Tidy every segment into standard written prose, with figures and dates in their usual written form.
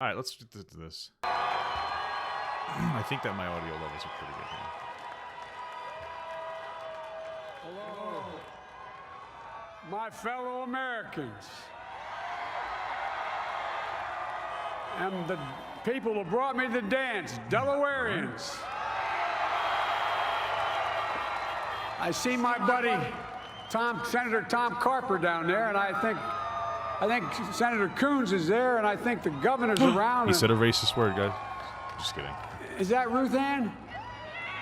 All right, let's do this. I think that my audio levels are pretty good here. Hello, my fellow Americans, and the people who brought me to the dance, Delawareans. I see my buddy, Senator Tom Carper down there, and I think Senator Coons is there, and I think the governor's around. He said a racist word, guys. Just kidding. Is that Ruth Ann?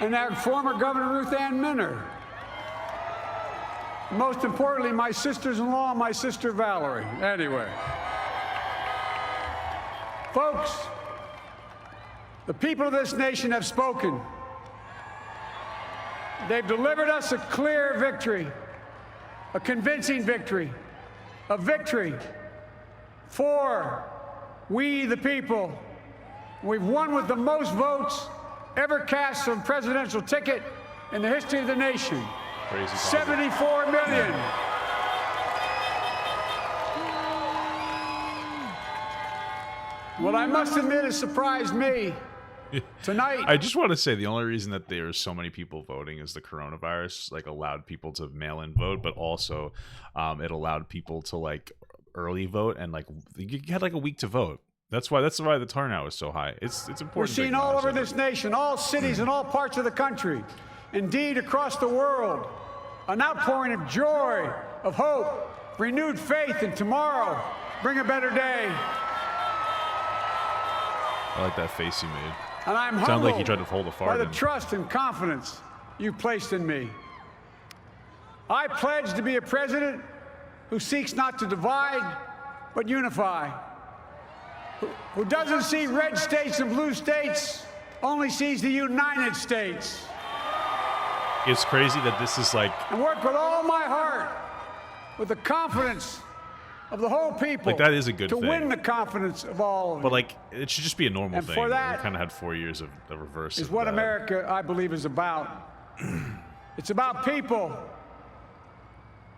And that former Governor Ruth Ann Minner. Most importantly, my sisters-in-law and my sister Valerie. Anyway. Folks, the people of this nation have spoken. They've delivered us a clear victory, a convincing victory, a victory for we the people. We've won with the most votes ever cast on a presidential ticket in the history of the nation. Crazy 74 million. What I must admit has surprised me tonight. I just want to say the only reason that there are so many people voting is the coronavirus like allowed people to mail in vote, but also it allowed people to like early vote, and like you had like a week to vote. That's why the turnout was so high. It's important. We're seeing all over this nation, all cities and all parts of the country, indeed across the world, an outpouring of joy, of hope, renewed faith in tomorrow. Bring a better day. I like that face you made. And I'm Sounds humbled like you tried to hold a fart by the in. trust and confidence you've placed in me. I pledge to be a president who seeks not to divide, but unify. Who doesn't see red states and blue states, only sees the United States. It's crazy that this is like... And work with all my heart, with the confidence of the whole people. Like, that is a good thing. To win the confidence of all of you. But, like, it should just be a normal And thing. for that we kind of had 4 years of the reverse is of what that. America, I believe, is about. It's about people.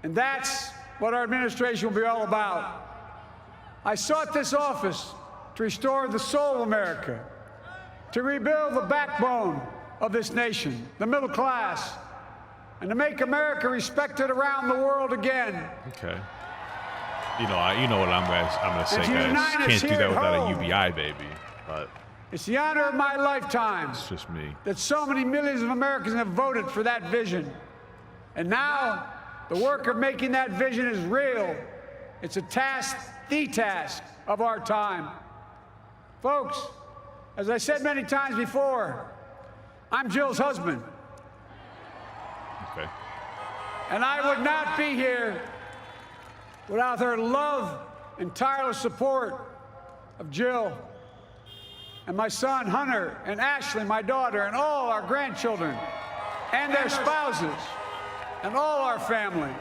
And that's what our administration will be all about. I sought this office to restore the soul of America, to rebuild the backbone of this nation, the middle class, and to make America respected around the world again. Okay. You know what I'm gonna say, to unite guys. us Can't do here that at without home. a UBI, baby. But It's the honor of my lifetime it's just me. that so many millions of Americans have voted for that vision. And now, the work of making that vision is real. It's a task, the task of our time. Folks, as I said many times before, I'm Jill's husband. Okay. And I would not be here without her love and tireless support of Jill and my son Hunter and Ashley, my daughter, and all our grandchildren and their spouses and all our family.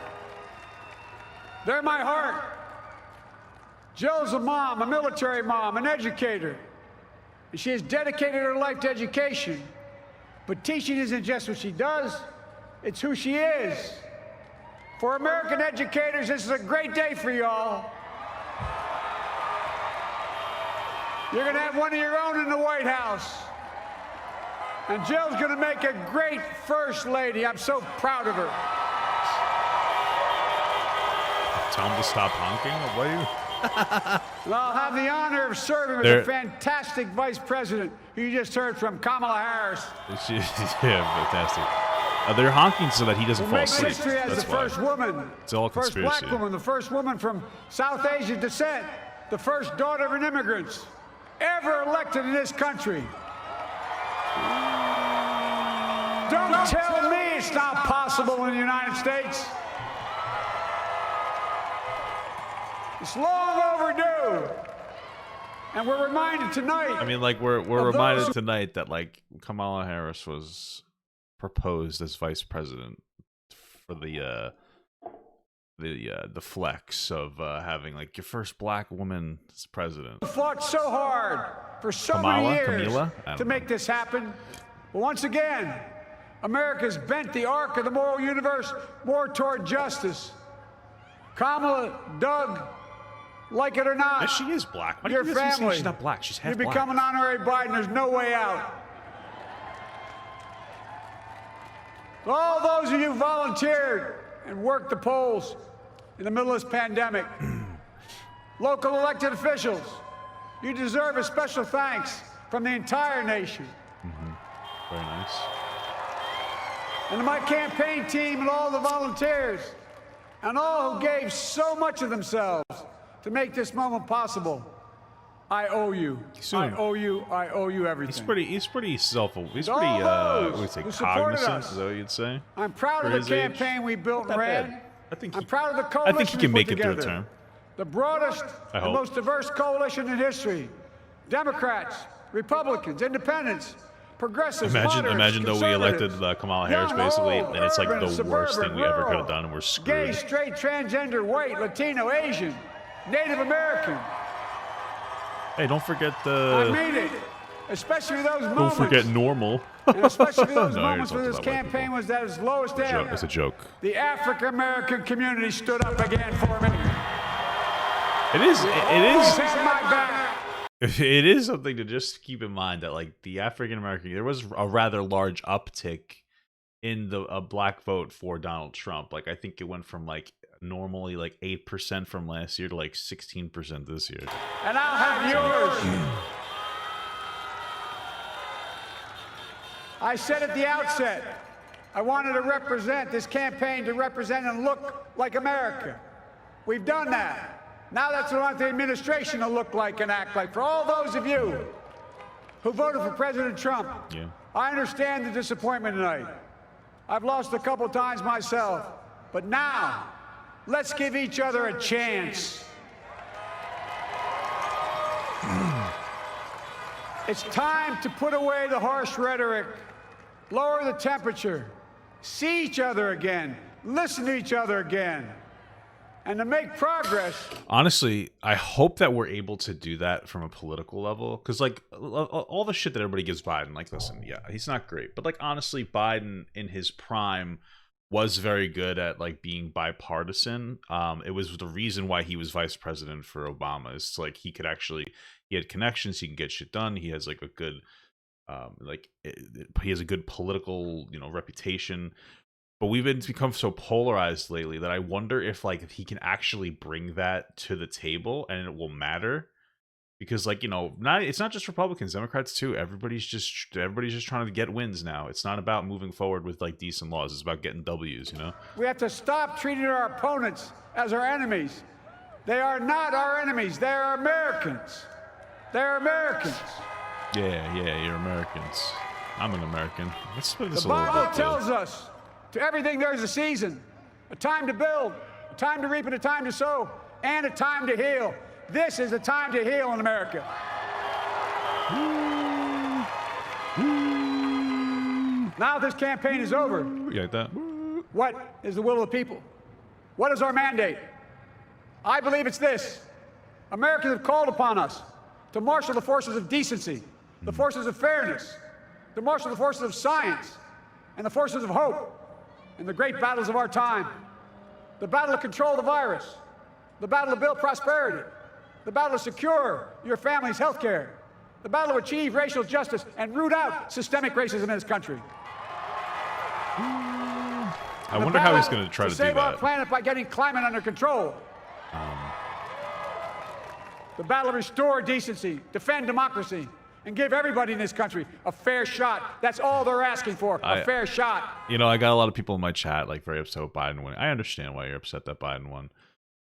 They're my heart. Jill's a mom, a military mom, an educator, and she has dedicated her life to education. But teaching isn't just what she does, it's who she is. For American educators, this is a great day for y'all. You're going to have one of your own in the White House. And Jill's going to make a great first lady. I'm so proud of her. Tell him to stop honking? What are you... And I'll have the honor of serving with There- the fantastic vice president who you just heard from, Kamala Harris. Yeah, fantastic. They're honking so that he doesn't Who fall makes asleep. history as That's the why. first woman, It's all first conspiracy. black woman, the first woman from South Asian descent, the first daughter of an immigrant ever elected in this country. Don't tell me it's not possible in the United States. It's long overdue. And we're reminded tonight. I mean, like, we're Of reminded those who- tonight that, like, Kamala Harris was proposed as vice president for the flex of having, like, your first black woman as president. fought so hard for so Kamala? many years Camila? I don't to make know. this happen. But once again, America's bent the arc of the moral universe more toward justice. Kamala, Doug, Like it or not, Yes, she is black. Why do your you guys keep saying family, she's not black? She's half you black. become an honorary Biden. There's no way out. To all those of you who volunteered and worked the polls in the middle of this pandemic, local elected officials, you deserve a special thanks from the entire nation. Very nice. And to my campaign team and all the volunteers and all who gave so much of themselves to make this moment possible, I owe you. Soon. I owe you. I owe you everything. He's pretty He's pretty all those what would you say, who supported cognizant? us. Is that what you'd say? I'm proud For of the his age? campaign we built Not and that ran. bad. I'm proud of the coalition I think he can we make put it through a together. term. The broadest I and hope. most diverse coalition in history. Democrats, Republicans, Independents, Progressives, moderates, Imagine though we elected conservatives, Kamala Harris young, basically, old, and it's like urban, the worst suburban, thing we ever could rural, have done, and we're gay, screwed. straight, transgender, white, Latino, Asian, Native American. Hey, don't forget I the. mean it. Especially those Don't moments. forget normal. And especially those No, you're moments talking when this about white campaign people. was at its lowest ebb. It's a joke. The African American community stood up again for me. It is. Always had my back. It is something to just keep in mind that like the African American, there was a rather large uptick in the black vote for Donald Trump. Like I think it went from like normally like 8% from last year to like 16% this year. And I'll have yours. I said at the outset, I wanted to represent this campaign to represent and look like America. We've done that. Now that's what I want the administration to look like and act like. For all those of you who voted for President Trump, Yeah. I understand the disappointment tonight. I've lost a couple times myself. But now, let's give each other a chance. It's time to put away the harsh rhetoric, lower the temperature, see each other again, listen to each other again, and to make progress. Honestly, I hope that we're able to do that from a political level, because like all the shit that everybody gives Biden, like, listen, yeah, he's not great, but like honestly, Biden in his prime was very good at like being bipartisan. It was the reason why he was vice president for Obama. It's like he had connections, he can get shit done. He has like a good, he has a good political, reputation. But we've become so polarized lately that I wonder if like if he can actually bring that to the table and it will matter. Because like, it's not just Republicans, Democrats too. Everybody's just trying to get wins now. It's not about moving forward with like decent laws. It's about getting W's, We have to stop treating our opponents as our enemies. They are not our enemies. They are Americans. They're Americans. Yeah, you're Americans. I'm an American. Let's split this The a little Bible bit. tells us to everything there's a season, a time to build, a time to reap, and a time to sow, and a time to heal. This is the time to heal in America. Now this campaign is over. You like that? What is the will of the people? What is our mandate? I believe it's this. Americans have called upon us to marshal the forces of decency, the forces of fairness, to marshal the forces of science, and the forces of hope in the great battles of our time. The battle to control the virus, the battle to build prosperity, the battle to secure your family's health care, the battle to achieve racial justice and root out systemic racism in this country. I wonder how he's going to try to do save our that. planet by getting climate under control. The battle to restore decency, defend democracy, and give everybody in this country a fair shot. That's all they're asking for, a fair shot. I got a lot of people in my chat like very upset with Biden winning. I understand why you're upset that Biden won.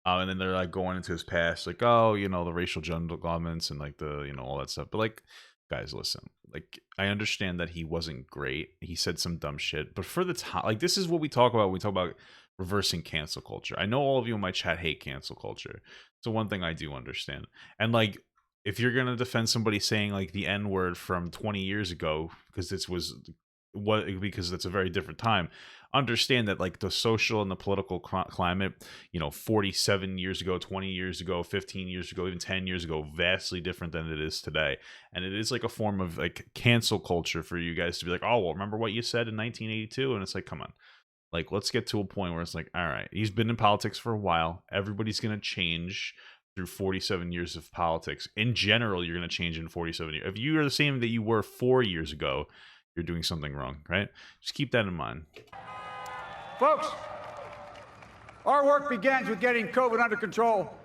And then they're like going into his past, like, oh, the racial governments and like the, all that stuff. But like, guys, listen, like, I understand that he wasn't great. He said some dumb shit, but for the time, like, this is what we talk about when we talk about reversing cancel culture. I know all of you in my chat hate cancel culture. So one thing I do understand. And like, if you're going to defend somebody saying like the N word from 20 years ago, because because that's a very different time, understand that like the social and the political climate, 47 years ago, 20 years ago, 15 years ago, even 10 years ago, vastly different than it is today. And it is like a form of like cancel culture for you guys to be like, oh, well, remember what you said in 1982? And it's like, come on. Like, let's get to a point where it's like, all right, he's been in politics for a while. Everybody's going to change. through 47 years of politics. In general, you're going to change in 47 years. If you are the same that you were 4 years ago, you're doing something wrong, right? Just keep that in mind. Folks, our work begins with getting COVID under control.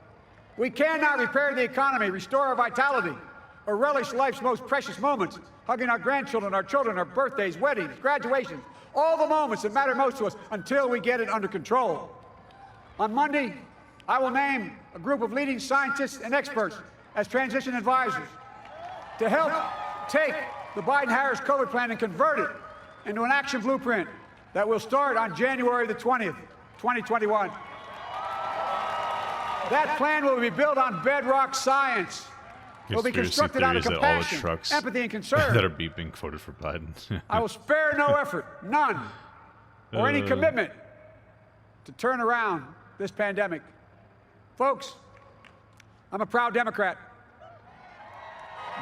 We cannot repair the economy, restore our vitality, or relish life's most precious moments, hugging our grandchildren, our children, our birthdays, weddings, graduations, all the moments that matter most to us until we get it under control. On Monday, I will name a group of leading scientists and experts as transition advisors to help take the Biden-Harris COVID plan and convert it into an action blueprint that will start on January the 20th, 2021. That plan will be built on bedrock science. It will be constructed out of compassion, empathy, and concern. That are beeping voted for Biden. I will spare no effort, none, or any commitment to turn around this pandemic. Folks, I'm a proud Democrat,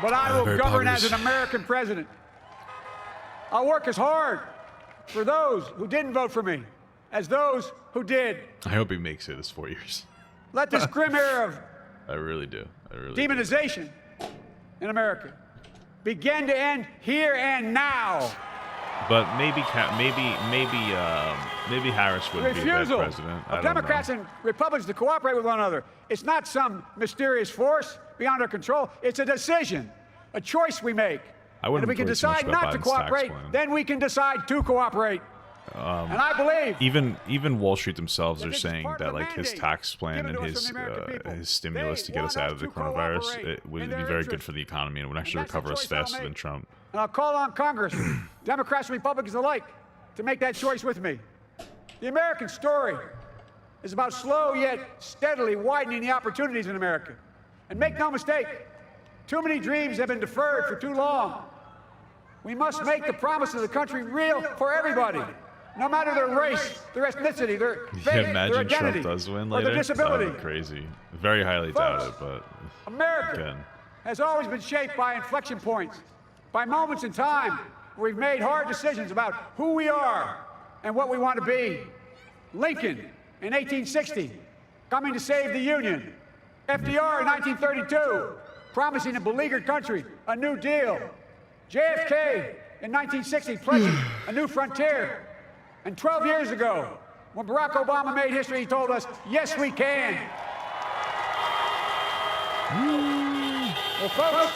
but I will govern as an American president. I'll work as hard for those who didn't vote for me as those who did. I hope he makes it as 4 years. Let this grim era of I really do. demonization in America begin to end here and now. But maybe Harris wouldn't be a bad president. Of Democrats and Republicans to cooperate with one another. It's not some mysterious force beyond our control. It's a decision, a choice we make. And if we can decide not to cooperate, then we can decide to cooperate. And I believe even Wall Street themselves are saying that like his tax plan and his stimulus to get us out of the coronavirus, it would be very good for the economy and would actually recover us faster than Trump. And I'll call on Congress, Democrats and Republicans alike, to make that choice with me. The American story is about slow yet steadily widening the opportunities in America. And make no mistake, too many dreams have been deferred for too long. We must make the promise of the country real for everybody, no matter their race, their ethnicity, their faith, their identity, Trump does win or later? their disability. That would be crazy. Very highly doubted, but America again. has always been shaped by inflection points, by moments in time where we've made hard decisions about who we are and what we want to be. Lincoln in 1860, coming to save the Union. FDR in 1932, promising a beleaguered country a new deal. JFK in 1960, pledging a new frontier. And 12 years ago, when Barack Obama made history, he told us, yes, we can. Well, folks,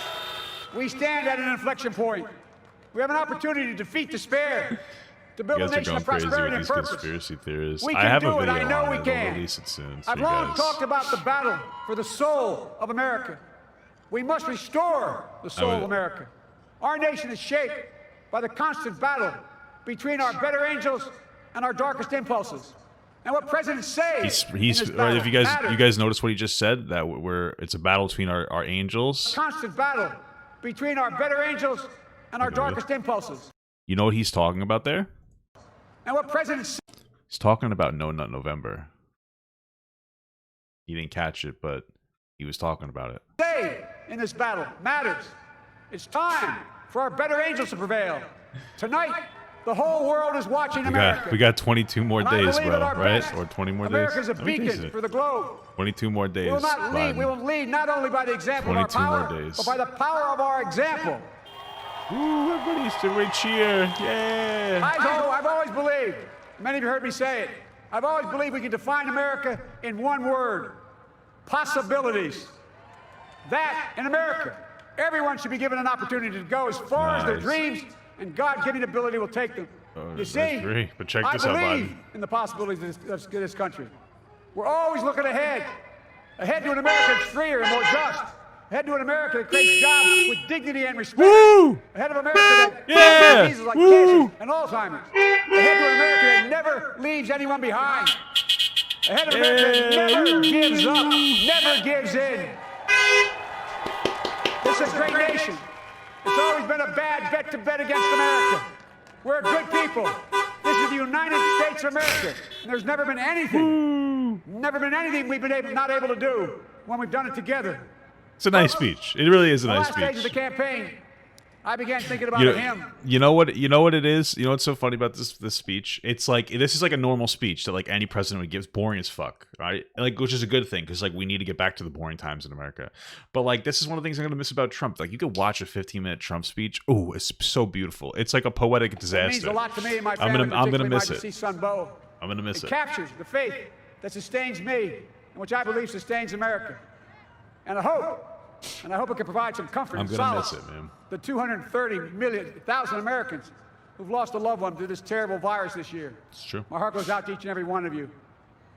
we stand at an inflection point. We have an opportunity to defeat despair, to build a nation of prosperity and purpose. Conspiracy theories. We can do it. I know we can. Release it soon, I've long talked about the battle for the soul of America. We must restore the soul of America. Our nation is shaped by the constant battle between our better angels and our darkest impulses. And what presidents say if you guys notice what he just said, that it's a battle between our angels. Constant battle between our better angels and our darkest impulses. You know what he's talking about there? And what presidents say, he's talking about No Nut November. He didn't catch it, but he was talking about it. Say in this battle matters. It's time for our better angels to prevail. Tonight, the whole world is watching America. We got 22 more days, bro, right? Best. Or 20 more America's days? America's a beacon for the globe. 22 more days. We will lead not only by the example of our power, but by the power of our example. Ooh, everybody should cheer. Yeah. I've always believed, many of you heard me say it, I've always believed we can define America in one word: possibilities. That, in America, everyone should be given an opportunity to go as far as their dreams and God-given ability will take them. You see, but check this out, I believe in the possibilities of this country. We're always looking ahead to an America that's freer and more just, ahead to an America that creates jobs with dignity and respect, ahead of America that fights diseases like cancer and Alzheimer's, ahead to an America that never leaves anyone behind, ahead of America that never gives up, never gives in. This is a great nation. It's always been a bad bet to bet against America. We're good people. This is the United States of America. And there's never been anything we've been not able to do when we've done it together. It's a nice speech. It really is a nice speech. On the last stage of the campaign, I began thinking about him. You know what it is? You know what's so funny about this speech? It's like this is like a normal speech that like any president would give. It's boring as fuck, right? Like, which is a good thing because like we need to get back to the boring times in America. But like this is one of the things I'm gonna miss about Trump. Like you could watch a 15-minute Trump speech. Oh, it's so beautiful. It's like a poetic disaster. It means a lot to me and my family. I'm gonna miss it. See son Bo. I'm gonna miss it. It captures the faith that sustains me and which I believe sustains America. And I hope it can provide some comfort and solace. I'm gonna miss it, man. The 230,000 Americans who've lost a loved one to this terrible virus this year. It's true. My heart goes out to each and every one of you.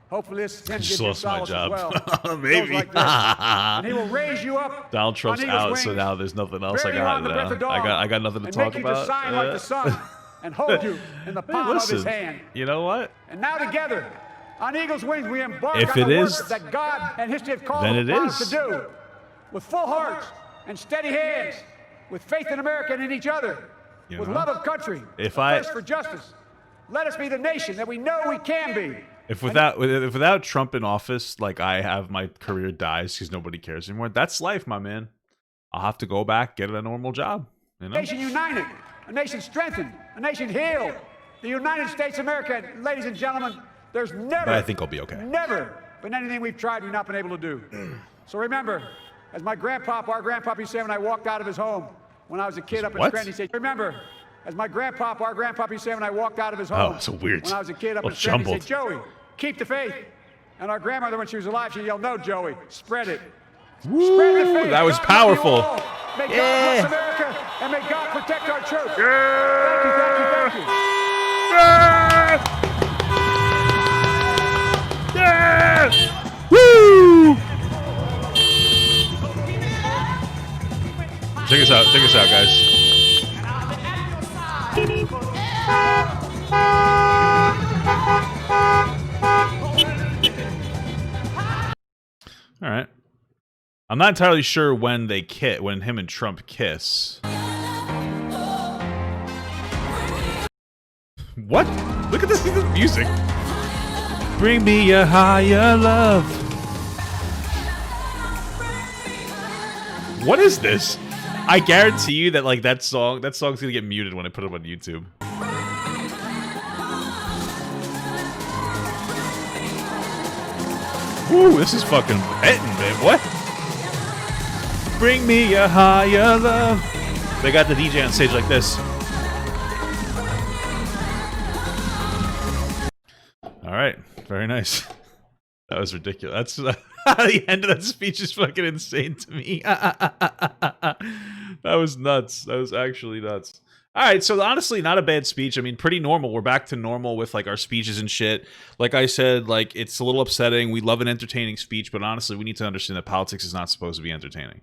Hopefully this I gives just you lost my solace job. as well. Maybe. Like and he will raise you up. Donald Trump's out, so now there's nothing else I got. I got nothing to talk about. And make you to sign like the sun and hold you in the palm of his hand. You know what? And now together, on Eagle's wings, we embark if on it the is, work that God and history have called then it upon us is. to do. With full hearts and steady hands, with faith in America and in each other, with love of country, thirst for justice. Let us be the nation that we know we can be. If without Trump in office, like I have, my career dies because nobody cares anymore. That's life, my man. I'll have to go back, get a normal job. You know? A nation united, a nation strengthened, a nation healed. The United States of America, ladies and gentlemen, there's never, but I think I'll be okay. Never been anything we've tried we've not been able to do. So remember, as my grandpapa, our grandpapa used to say when I walked out of his home when I was a kid up in Scranton, he said, remember, as my grandpapa, our grandpapa used to say when I walked out of his home so weird. when I was a kid up in Scranton, he said, Joey, keep the faith. And our grandmother, when she was alive, she yelled, no, Joey, spread it. Woo, spread the faith. That was God powerful. May God bless America, and may God protect our troops. Thank you. Woo! Check us out, guys. All right. I'm not entirely sure when when him and Trump kiss. What? Look at this music. Bring me a higher love. What is this? I guarantee you that like that song's gonna get muted when I put it on YouTube. Ooh, this is fucking hitting, babe. What? Bring me a higher love. They got the DJ on stage like this. All right, very nice. That was ridiculous. That's the end of that speech is fucking insane to me. That was nuts. That was actually nuts. All right, so honestly, not a bad speech. I mean, pretty normal. We're back to normal with like our speeches and shit. Like I said, like it's a little upsetting. We love an entertaining speech, but honestly, we need to understand that politics is not supposed to be entertaining.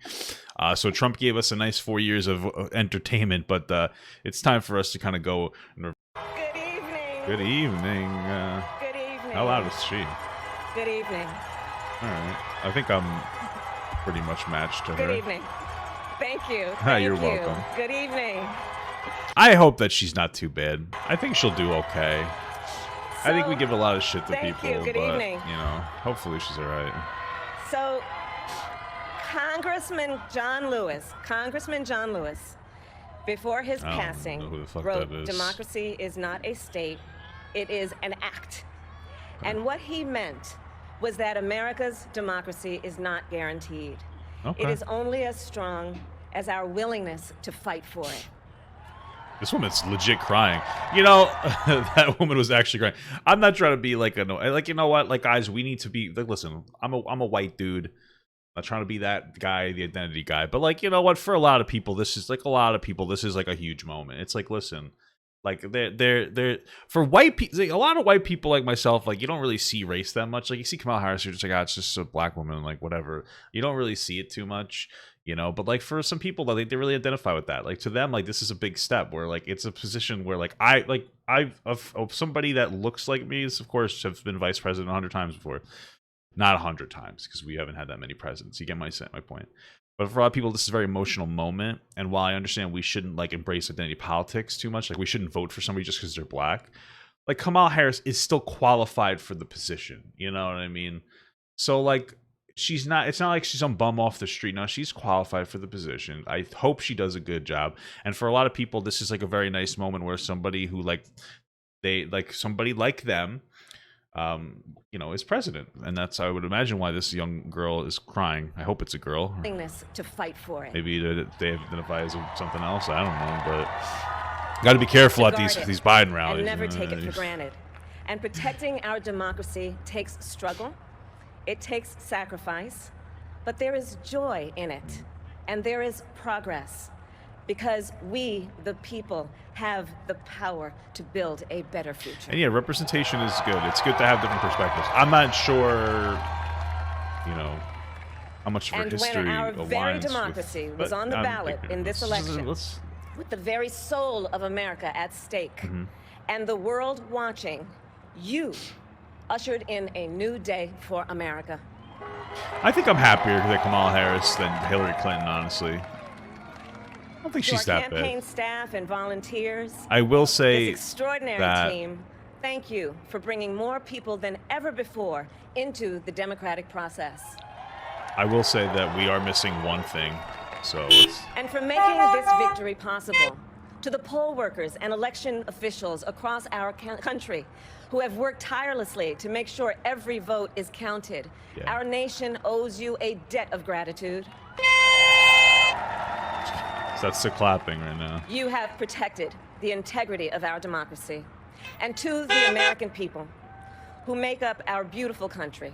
So Trump gave us a nice 4 years of entertainment, but it's time for us to kind of go. Good evening. Good evening. Good evening. How loud is she? Good evening. All right. I think I'm pretty much matched to her. Good evening. Thank you. You're welcome. Good evening. I hope that she's not too bad. I think she'll do okay. I think we give a lot of shit to people, Good but evening. you know, hopefully she's all right. So, Congressman John Lewis, before his I don't passing, know who the fuck wrote, that is. "Democracy is not a state, it is an act." And what he meant was that America's democracy is not guaranteed. Okay. It is only as strong as our willingness to fight for it. This woman's legit crying. You know, that woman was actually crying. I'm not trying to be like you know what, like guys, we need to be like, listen, I'm a white dude. I'm not trying to be that guy, the identity guy, but like, you know what, for a lot of people, this is like a huge moment. It's like, listen, like they're for white people, like, a lot of white people like myself, like you don't really see race that much. Like you see Kamala Harris, you're just like, it's just a black woman, like whatever. You don't really see it too much. You know, but like for some people, they really identify with that. Like to them, like this is a big step where like it's a position where like I've of somebody that looks like me is, of course, have been vice president 100 times before. Not 100 times because we haven't had that many presidents. You get my point. But for a lot of people, this is a very emotional moment. And while I understand we shouldn't like embrace identity politics too much, like we shouldn't vote for somebody just because they're black, like Kamala Harris is still qualified for the position. You know what I mean? So like, she's not. It's not like she's some bum off the street. No, she's qualified for the position. I hope she does a good job. And for a lot of people, this is like a very nice moment where somebody who somebody like them, is president, and that's, I would imagine, why this young girl is crying. I hope it's a girl. To fight for it. Maybe they identify as something else. I don't know, but got to be careful at these Biden rallies. And never take it for granted. And protecting our democracy takes struggle. It takes sacrifice, but there is joy in it, and there is progress, because we, the people, have the power to build a better future. And yeah, representation is good. It's good to have different perspectives. I'm not sure, how much of our history when our aligns very democracy was on the ballot in this election, with the very soul of America at stake, and the world watching, you ushered in a new day for America. I think I'm happier that Kamala Harris than Hillary Clinton, honestly. I don't think she's that bad. Campaign staff and volunteers, I will say this extraordinary team, thank you for bringing more people than ever before into the democratic process. I will say that we are missing one thing, and for making this victory possible, to the poll workers and election officials across our country who have worked tirelessly to make sure every vote is counted. Yeah. Our nation owes you a debt of gratitude. That's the clapping right now. You have protected the integrity of our democracy. And to the American people who make up our beautiful country,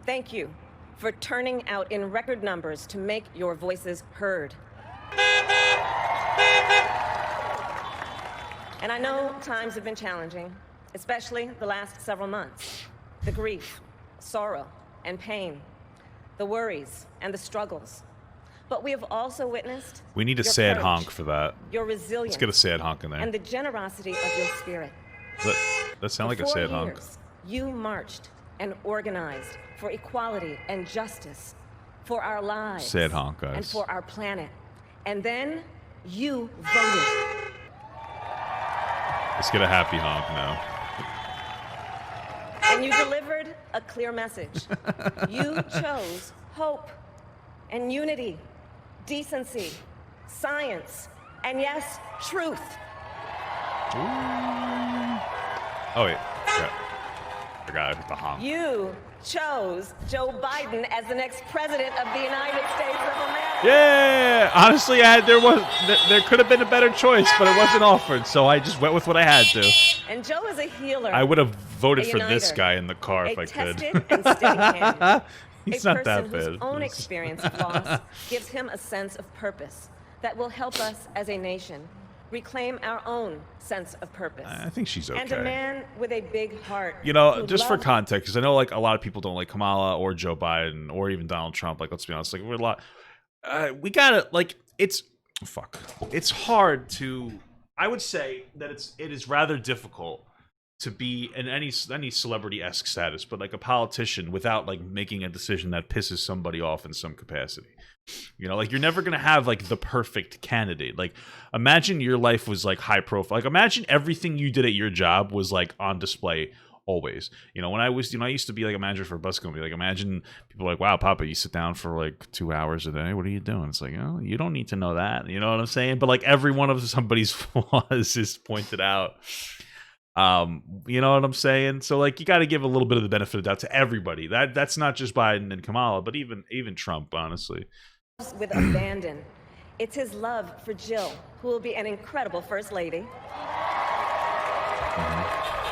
thank you for turning out in record numbers to make your voices heard. And I know times have been challenging, especially the last several months. The grief, sorrow, and pain, the worries, and the struggles. But we have also witnessed We need a your sad courage, honk for that. your resilience, Let's get a sad honk in there. and the generosity of your spirit. That sound like For a 4 sad honk. years, you marched and organized for equality and justice, for our lives, Sad honk, guys. and for our planet. And then you voted. Let's get a happy honk now. And you delivered a clear message. You chose hope and unity, decency, science, and yes, truth. Oh wait, forgot the honk. You chose Joe Biden as the next president of the United States of America. Yeah, honestly, there could have been a better choice, but it wasn't offered, so I just went with what I had to. And Joe is a healer. I would have voted for uniter, this guy in the car if I could. tested and steady-handed. He's a not person that bad. whose own experience of loss gives him a sense of purpose that will help us as a nation reclaim our own sense of purpose. I think she's okay. And a man with a big heart. Just for context, because I know like a lot of people don't like Kamala or Joe Biden or even Donald Trump. Like, let's be honest, like we're a lot. We gotta it's hard to. I would say that it is rather difficult to be in any celebrity-esque status, but like a politician without like making a decision that pisses somebody off in some capacity. Like you're never gonna have like the perfect candidate. Like imagine your life was like high profile. Like imagine everything you did at your job was like on display always. When I was, I used to be like a manager for a bus company. Like imagine people like, wow, Papa, you sit down for like 2 hours a day. What are you doing? It's like, oh, you don't need to know that. You know what I'm saying? But like every one of somebody's flaws is pointed out. You know what I'm saying? So like you got to give a little bit of the benefit of the doubt to everybody. That's not just Biden and Kamala, but even Trump, honestly. With abandon. It's his love for Jill, who will be an incredible first lady.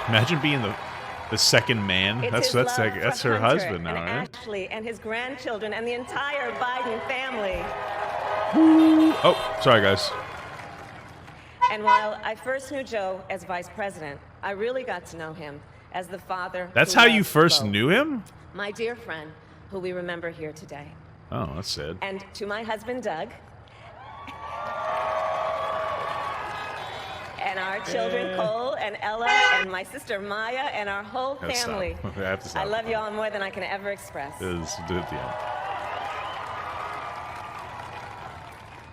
Imagine being the second man. It's That's her Hunter husband now, and right? Ashley and his grandchildren and the entire Biden family. Oh, sorry guys. And while I first knew Joe as vice president, I really got to know him as the father. That's who how you loved first both. knew him? My dear friend, who we remember here today. Oh, that's sad. And to my husband, Doug. And our children, Cole and Ella, and my sister, Maya, and our whole family. I have to stop. I love you all more than I can ever express.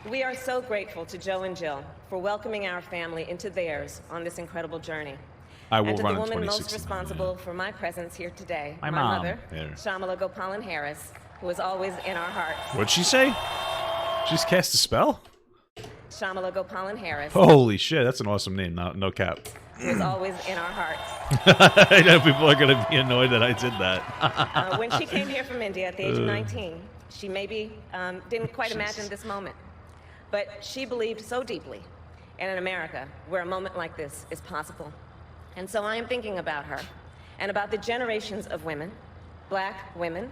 We are so grateful to Joe and Jill for welcoming our family into theirs on this incredible journey. I will and to run the in woman most 2069, responsible for my presence here today, My my mom. mother, Yeah. Shamala Gopalan Harris, who is always in our hearts. What'd she say? She just cast a spell? Shamala Gopalan Harris, Holy shit, that's an awesome name. No cap. who is always in our hearts. I know people are going to be annoyed that I did that. When she came here from India at the age of 19, she maybe didn't quite imagine this moment. But she believed so deeply in an America where a moment like this is possible. And so I am thinking about her and about the generations of women, black women,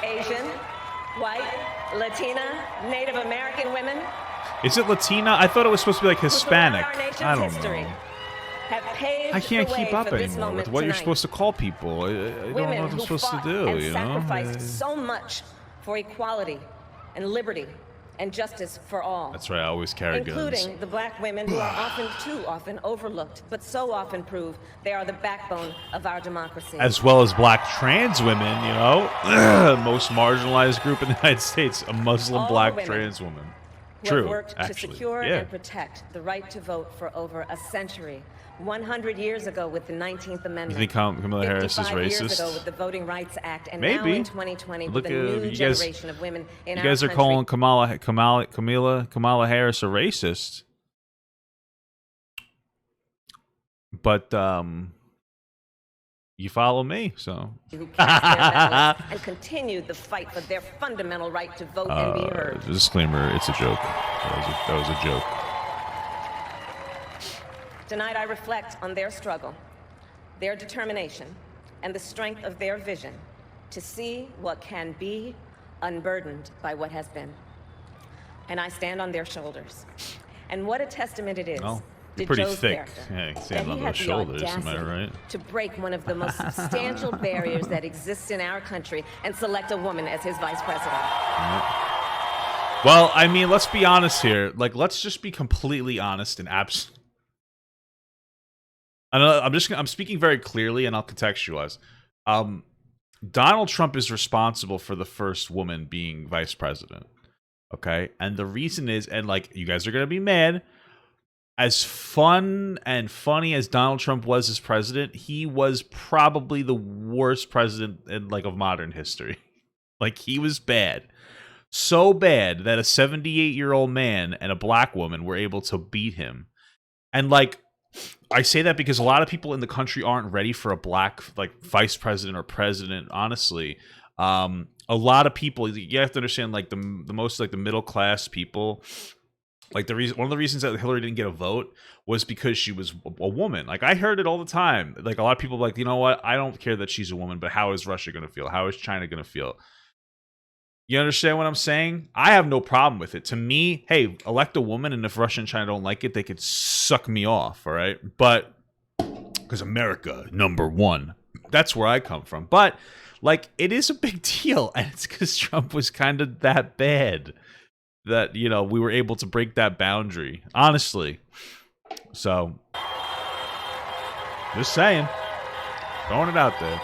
Asian, white, Latina, Native American women. Is it Latina? I thought it was supposed to be like who Hispanic. throughout our nation's I don't history know. Have paved I can't the way keep up for this anymore moment with what you're tonight. supposed to call people. I don't know Women what I'm who supposed to fought do, and you know? sacrificed so much for equality and liberty and justice for all. That's right, I always carry including guns. the black women who are too often overlooked, but so often prove they are the backbone of our democracy. As well as black trans women, you know? Most marginalized group in the United States, a Muslim All black women trans woman. who True, have worked actually. to secure Yeah. and protect the right to vote for over a century. 100 years ago with the 19th Amendment. You think Kamala Harris is 55 years racist? ago with the Voting Rights Act, and Maybe. now in 2020 Look with a new you guys- generation of women in You our guys are country. calling Kamala Harris a racist. But, you follow me, so. who cast their ballots and continued the fight for their fundamental right to vote and be heard. Disclaimer, it's a joke. That was a joke. Tonight I reflect on their struggle, their determination, and the strength of their vision to see what can be unburdened by what has been. And I stand on their shoulders. And what a testament it is Oh, to you're pretty Joe's thick. character Yeah, you that stand he on had those the shoulders, am I audacity right? to break one of the most substantial barriers that exists in our country and select a woman as his vice president. Well, I mean, let's be honest here. Like, let's just be completely honest and I'm speaking very clearly, and I'll contextualize. Donald Trump is responsible for the first woman being vice president. Okay, and the reason is, and like, you guys are gonna be mad. As fun and funny as Donald Trump was as president, he was probably the worst president in like of modern history. Like, he was bad. So bad that a 78-year-old man and a black woman were able to beat him. And like, I say that because a lot of people in the country aren't ready for a black like vice president or president, honestly. A lot of people, you have to understand, like the most like the middle class people, like one of the reasons that Hillary didn't get a vote was because she was a woman. Like, I heard it all the time. Like, a lot of people like, you know what? I don't care that she's a woman, but how is Russia going to feel? How is China going to feel? You understand what I'm saying? I have no problem with it. To me, hey, elect a woman, and if Russia and China don't like it, they could suck me off, all right? But, because America, #1. That's where I come from. But, like, it is a big deal, and it's because Trump was kind of that bad that, you know, we were able to break that boundary, honestly. So, just saying. Throwing it out there.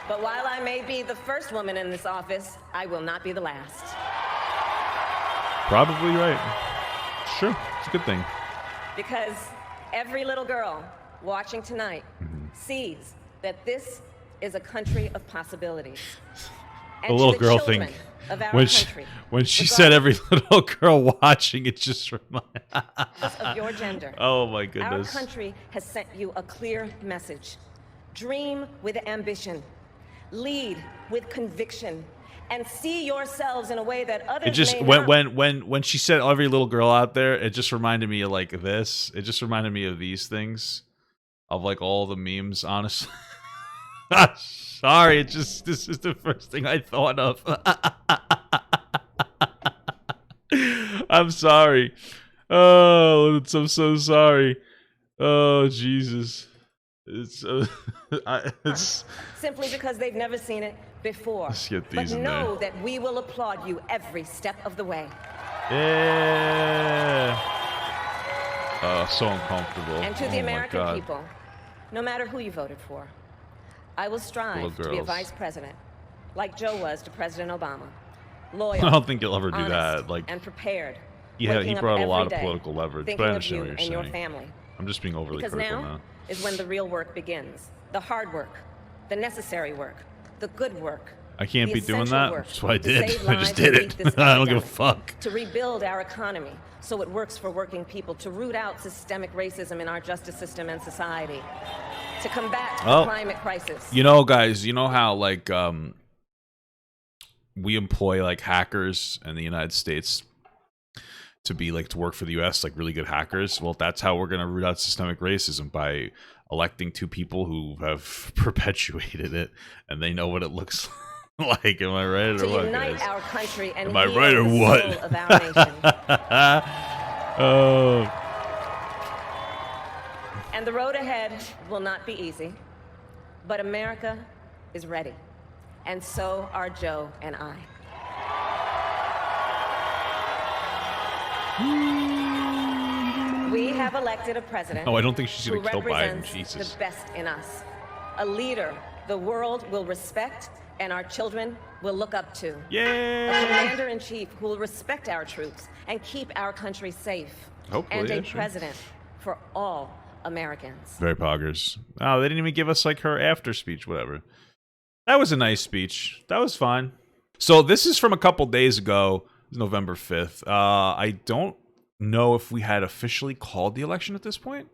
But while I may be the first woman in this office, I will not be the last. Probably right. Sure, it's a good thing. Because every little girl watching tonight sees that this is a country of possibilities. The little girl thing. When she said every little girl watching, it just reminded of your gender. Oh my goodness. Our country has sent you a clear message. Dream with ambition. Lead with conviction. And see yourselves in a way that others it just may not. when she said every little girl out there, it just reminded me of like this. It just reminded me of these things, of like all the memes. Honestly, sorry. This is the first thing I thought of. I'm sorry. Oh, I'm so sorry. Oh Jesus. It's simply because they've never seen it before. Let's get but these in know there. that we will applaud you every step of the way. Yeah. So uncomfortable. And to Oh the my American God. people, no matter who you voted for, I will strive Little to be a girls. vice president, like Joe was to President Obama. Loyal, I don't think you'll ever do honest, that. Like, and prepared. yeah, waking he up brought a every lot of day political leverage, thinking but I of understand you what you're and your saying. family. I'm just being overly Because critical now now. is when the real work begins. the hard work, the necessary work, the good work. I can't the be doing essential that. work That's what I to did. save I just lives did and beat it. this I don't give a epidemic, fuck. to rebuild our economy so it works for working people, to root out systemic racism in our justice system and society, to combat the climate crisis. You know, guys, you know how like we employ like hackers in the United States to be like to work for the US, like really good hackers. Well, that's how we're gonna root out systemic racism, by electing two people who have perpetuated it and they know what it looks like. Am I right or to what, unite guys? our country and Am I heal right or the what? soul of our nation. Oh. And the road ahead will not be easy, but America is ready, and so are Joe and I. We have elected a president Oh, I don't think she's who gonna kill Biden. represents Jesus. the best in us, a leader the world will respect and our children will look up to. A Yeah. commander-in-chief who will respect our troops and keep our country safe. Hopefully, and a yeah, sure. president for all Americans. Very poggers. Oh, they didn't even give us like her after speech, whatever. That was a nice speech. That was fine. So this is from a couple days ago, November 5th. I don't know if we had officially called the election at this point.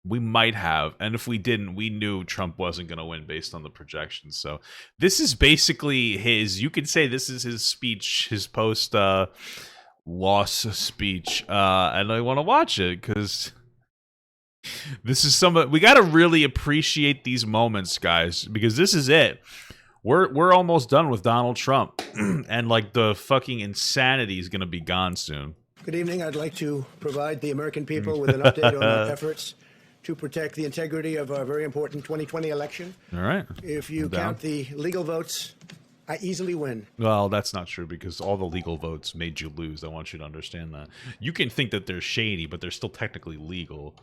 We might have, and if we didn't, we knew Trump wasn't going to win based on the projections. So this is basically his, you could say this is his speech, his post loss speech, and I want to watch it because this is we got to really appreciate these moments, guys, because this is it. We're almost done with Donald Trump, and like the fucking insanity is going to be gone soon. Good evening. I'd like to provide the American people with an update on our efforts to protect the integrity of our very important 2020 election. All right. If you count the legal votes, I easily win. Well, that's not true because all the legal votes made you lose. I want you to understand that. You can think that they're shady, but they're still technically legal.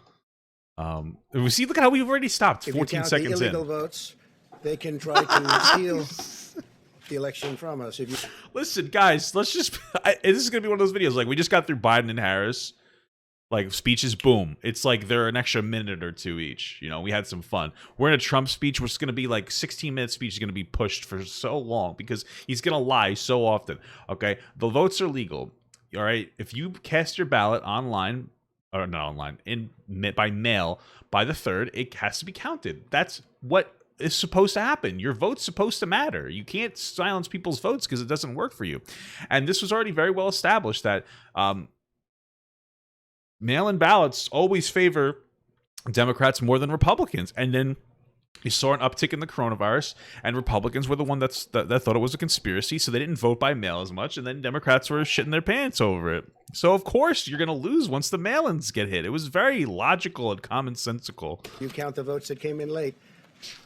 See, look at how we've already stopped. If 14 you count seconds the illegal in. votes, they can try to steal the election from us. If you Listen, guys, let's just. This is gonna be one of those videos. Like we just got through Biden and Harris. Like speeches, boom. It's like they're an extra minute or two each. You know, we had some fun. We're in a Trump speech, which is going to be like 16-minute speech is going to be pushed for so long because he's going to lie so often. Okay, the votes are legal. All right, if you cast your ballot online, or not online, by mail by the 3rd, it has to be counted. That's what is supposed to happen. Your vote's supposed to matter. You can't silence people's votes because it doesn't work for you. And this was already very well established that. Mail-in ballots always favor Democrats more than Republicans. And then you saw an uptick in the coronavirus, and Republicans were the one that thought it was a conspiracy, so they didn't vote by mail as much, and then Democrats were shitting their pants over it. So, of course, you're going to lose once the mail-ins get hit. It was very logical and commonsensical. you count the votes that came in late,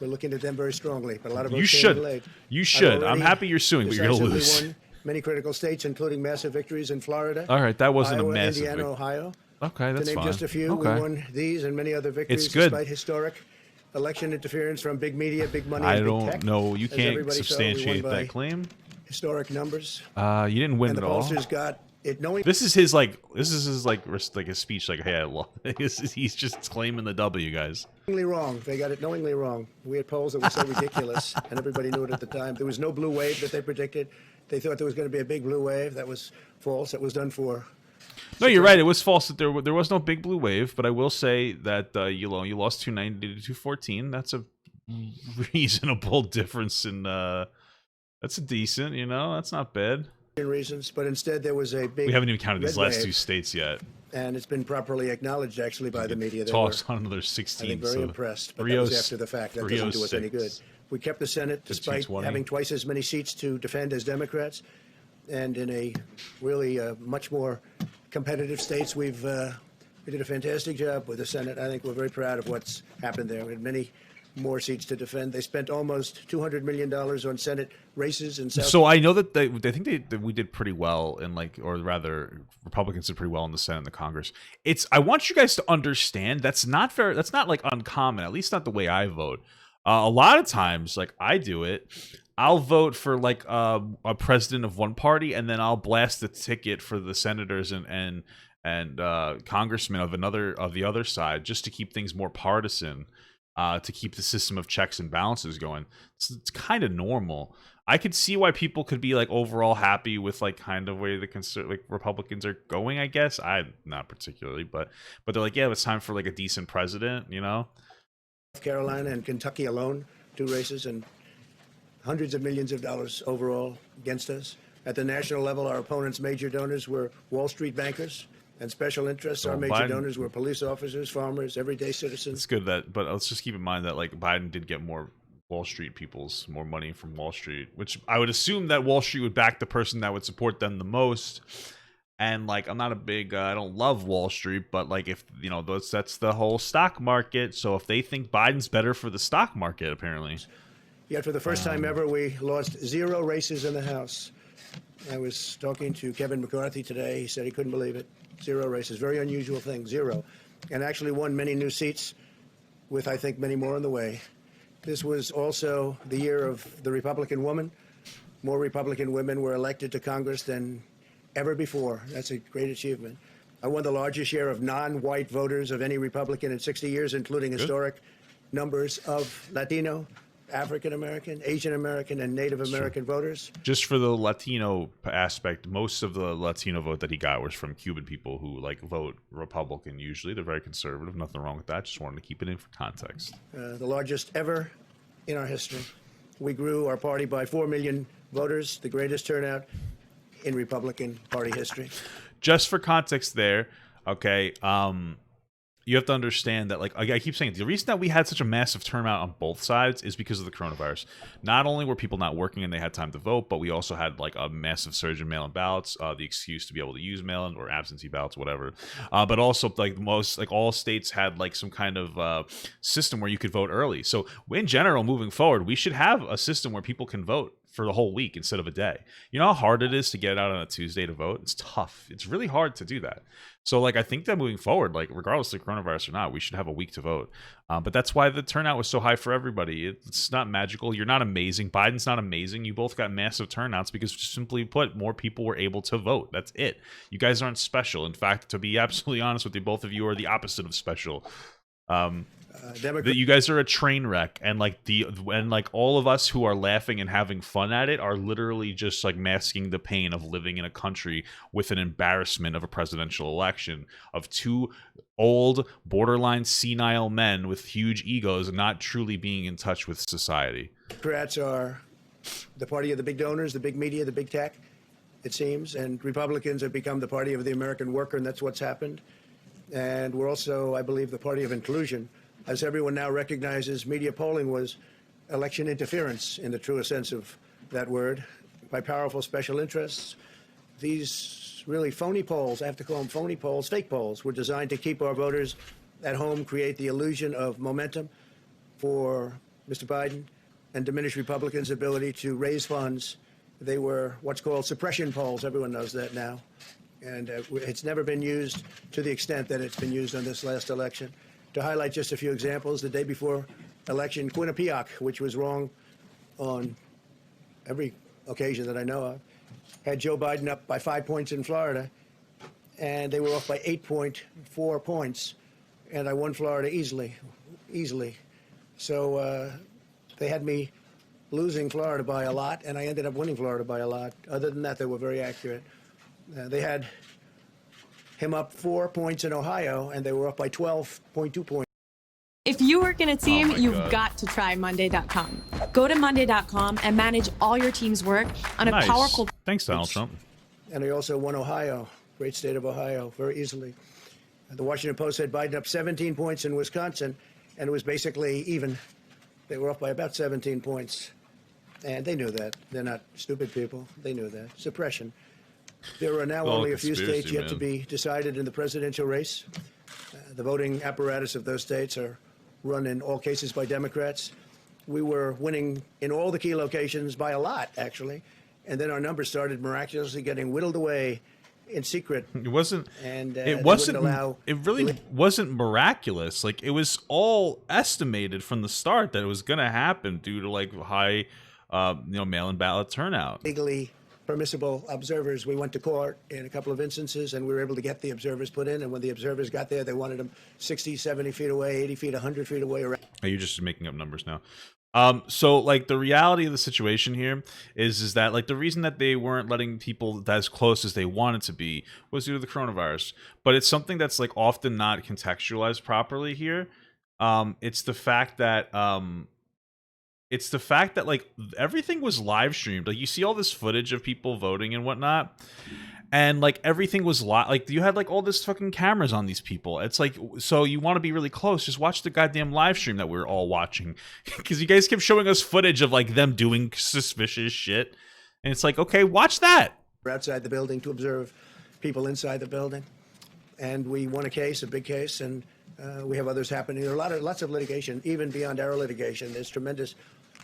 we're looking at them very strongly. But a lot of votes You came in should. late. You should. I've I'm already happy you're suing, but you're going to decisively lose. won many critical states, including massive victories in Florida. All right, that wasn't Iowa, a massive Indiana, victory. Ohio. Okay, that's to name fine. just a few, Okay. we won these and many other victories It's good. despite historic election interference from big media, big money, I and big don't tech. know. You As can't everybody saw, we won substantiate by that claim. Historic numbers. You didn't win And the at all. pollsters got it knowing. This is his his speech. Like, hey, I lost. He's just claiming the W, guys. Knowingly wrong. They got it knowingly wrong. We had polls that were so ridiculous, and everybody knew it at the time. There was no blue wave that they predicted. They thought there was going to be a big blue wave. That was false. It was done for. No, you're right. It was false that there was no big blue wave. But I will say that you lost 290 to 214. That's a reasonable difference in. That's a decent. That's not bad. Reasons, but instead there was a big. We haven't even counted these red last wave, two states yet. and it's been properly acknowledged actually by the media. They Toss were, on another I 16. think, very so impressed, but that was after the fact. That doesn't do us any good. 306 We kept the Senate to despite 220. having twice as many seats to defend as Democrats, and in a really much more competitive states, we did a fantastic job with the Senate. I think we're very proud of what's happened there. We had many more seats to defend. They spent almost $200 million on Senate races in South. So I know that they think that we did pretty well in or rather, Republicans did pretty well in the Senate and the Congress. I want you guys to understand that's not fair. That's not like uncommon. At least not the way I vote. A lot of times, like I do it, I'll vote for like a president of one party, and then I'll blast the ticket for the senators and congressmen of the other side, just to keep things more partisan. to keep the system of checks and balances going. It's kind of normal. I could see why people could be like overall happy with like kind of where the like Republicans are going. I guess I'm not particularly, but they're like, yeah, it's time for like a decent president, you know. North Carolina and Kentucky alone, 2 races, and hundreds of millions of dollars overall against us. At the national level, our opponents' major donors were Wall Street bankers and special interests. Our major donors were police officers, farmers, everyday citizens. It's good that, but let's just keep in mind that like Biden did get more Wall Street more money from Wall Street, which I would assume that Wall Street would back the person that would support them the most. And like, I'm not a big, I don't love Wall Street, but like, if you know, that's the whole stock market. So if they think Biden's better for the stock market, apparently. Yet for the first time ever, we lost 0 races in the House. I was talking to Kevin McCarthy today. He said he couldn't believe it. 0 races, very unusual thing, 0. And actually won many new seats with, I think, many more on the way. This was also the year of the Republican woman. More Republican women were elected to Congress than ever before. That's a great achievement. I won the largest share of non-white voters of any Republican in 60 years, including historic numbers of Latino, African American, Asian American, and Native American voters. Just for the Latino aspect, most of the Latino vote that he got was from Cuban people who like vote Republican. Usually, they're very conservative. Nothing wrong with that. Just wanted to keep it in for context. The largest ever in our history. We grew our party by 4 million voters, the greatest turnout in Republican Party history. Just for context, there, okay. You have to understand that, like I keep saying, the reason that we had such a massive turnout on both sides is because of the coronavirus. Not only were people not working and they had time to vote, but we also had like a massive surge in mail-in ballots, the excuse to be able to use mail-in or absentee ballots, whatever. But also, like all states had like some kind of system where you could vote early. So in general, moving forward, we should have a system where people can vote for the whole week instead of a day. You know how hard it is to get out on a Tuesday to vote? It's tough. It's really hard to do that. So like, I think that moving forward, like regardless of coronavirus or not, we should have a week to vote. But that's why the turnout was so high for everybody. It's not magical. You're not amazing. Biden's not amazing. You both got massive turnouts because, simply put, more people were able to vote. That's it. You guys aren't special. In fact, to be absolutely honest with you, both of you are the opposite of special. That you guys are a train wreck, and like all of us who are laughing and having fun at it are literally just like masking the pain of living in a country with an embarrassment of a presidential election of 2 old, borderline senile men with huge egos and not truly being in touch with society. Democrats are the party of the big donors, the big media, the big tech, it seems, and Republicans have become the party of the American worker, and that's what's happened. And we're also, I believe, the party of inclusion. As everyone now recognizes, media polling was election interference in the truest sense of that word by powerful special interests. These really phony polls, I have to call them phony polls, fake polls, were designed to keep our voters at home, create the illusion of momentum for Mr. Biden, and diminish Republicans' ability to raise funds. They were what's called suppression polls. Everyone knows that now. And it's never been used to the extent that it's been used on this last election. To highlight just a few examples, the day before election, Quinnipiac, which was wrong on every occasion that I know of, had Joe Biden up by 5 points in Florida, and they were off by 8.4 points, and I won Florida easily. So they had me losing Florida by a lot, and I ended up winning Florida by a lot. Other than that, they were very accurate. They had him up 4 points in Ohio, and they were up by 12.2 points. If you work in a team, you've got to try Monday.com. Go to Monday.com and manage all your team's work on a powerful... Thanks, Donald Trump. And he also won Ohio, great state of Ohio, very easily. The Washington Post had Biden up 17 points in Wisconsin, and it was basically even. They were off by about 17 points. And they knew that. They're not stupid people. They knew that. Suppression. There are now only a few states yet to be decided in the presidential race. The voting apparatus of those states are run in all cases by Democrats. We were winning in all the key locations by a lot, actually. And then our numbers started miraculously getting whittled away in secret. It wasn't. And it wasn't. It really wasn't miraculous. Like, it was all estimated from the start that it was going to happen due to like high, mail-in ballot turnout. Legally permissible observers. We went to court in a couple of instances, and we were able to get the observers put in. And when the observers got there, they wanted them 60, 70 feet away, 80 feet, 100 feet away. Are you just making up numbers now? So like the reality of the situation here is that like the reason that they weren't letting people as close as they wanted to be was due to the coronavirus. But it's something that's like often not contextualized properly here. It's the fact that like everything was live streamed. Like you see all this footage of people voting and whatnot. And like everything was like you had like all this fucking cameras on these people. It's like, so you want to be really close, just watch the goddamn live stream that we're all watching, because you guys kept showing us footage of like them doing suspicious shit, and it's like, okay, watch that. We're outside the building to observe people inside the building, and we won a case, a big case, and we have others happening. There are lots of litigation, even beyond our litigation. There's tremendous